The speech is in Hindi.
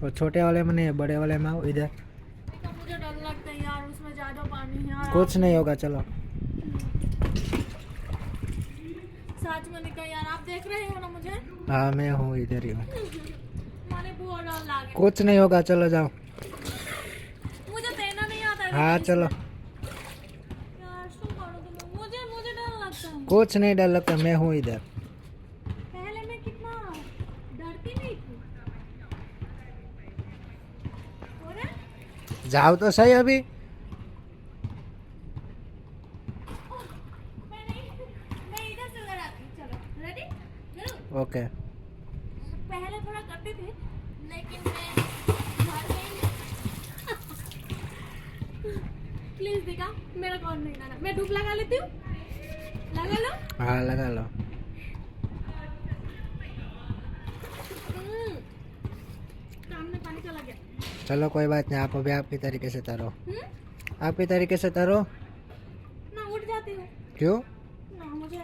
और छोटे वाले में नहीं, बड़े वाले में आओ इधर। तो मुझे डर लगता है यार, उसमें ज्यादा पानी है यार। कुछ नहीं होगा, चलो। सच में निकल यार, आप देख रहे हो ना मुझे? हाँ मैं हूँ, इधर ही हूँ। मैंने बहुत डर लगे। कुछ नहीं होगा, चलो जाओ। मुझे तैरना नहीं आता है। हाँ चलो। यार શું करूं तुम्हें, मुझे मुझे डर लगता है। कुछ नहीं डर लगता, मैं हूँ इधर। पहले मैं कितना डरती नहीं थी। और जाओ तो सही अभी। मैं इधर से लड़ाती हूँ। चलो रेडी। ओके। पहले थोड़ा करती थी, लेकिन मैं हार गई। प्लीज दिखा, मेरा कौन नहीं गाना। मैं डूब लगा लेती हूँ। लगा लो। हाँ लगा लो। कान में पानी चला गया। चलो कोई बात नहीं, आप अभी आपकी तरीके से तरो। आपकी तरीके से तरो। ना उठ जाती हूँ। क्यों? ना मुझे